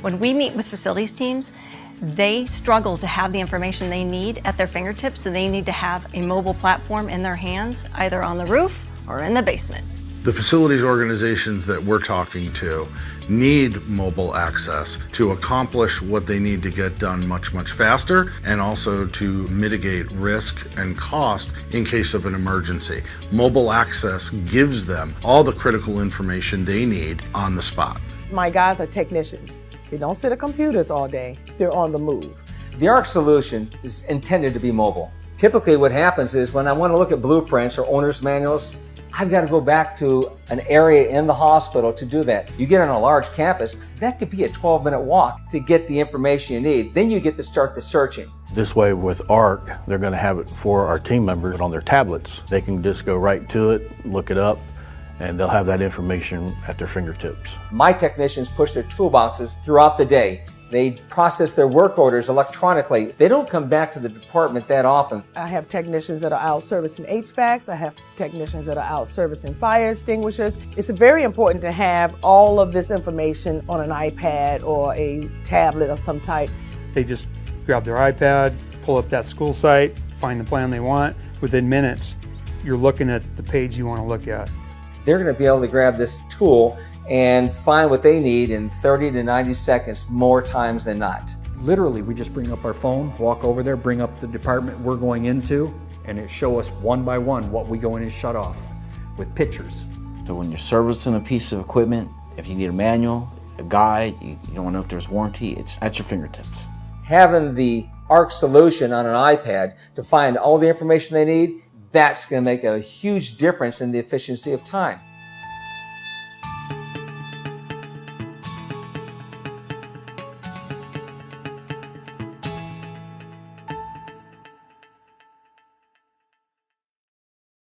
When we meet with facilities teams, they struggle to have the information they need at their fingertips, so they need to have a mobile platform in their hands, either on the roof or in the basement. The facilities organizations that we're talking to need mobile access to accomplish what they need to get done much faster, and also to mitigate risk and cost in case of an emergency. Mobile access gives them all the critical information they need on the spot. My guys are technicians. They don't sit at computers all day. They're on the move. The ARC solution is intended to be mobile. Typically what happens is when I want to look at blueprints or owner's manuals, I've got to go back to an area in the hospital to do that. You get on a large campus, that could be a 12-minute walk to get the information you need. Then you get to start the searching. This way with ARC, they're going to have it for our team members on their tablets. They can just go right to it, look it up, and they'll have that information at their fingertips. My technicians push their toolboxes throughout the day. They process their work orders electronically. They don't come back to the department that often. I have technicians that are out servicing HVACs. I have technicians that are out servicing fire extinguishers. It's very important to have all of this information on an iPad or a tablet of some type. They just grab their iPad, pull up that school site, find the plan they want. Within minutes, you're looking at the page you want to look at. They're going to be able to grab this tool and find what they need in 30 to 90 seconds more times than not. Literally, we just bring up our phone, walk over there, bring up the department we're going into, and it show us one by one what we go in and shut off with pictures. So when you're servicing a piece of equipment, if you need a manual, a guide, you don't know if there's warranty, it's at your fingertips. Having the ARC solution on an iPad to find all the information they need, that's going to make a huge difference in the efficiency of time.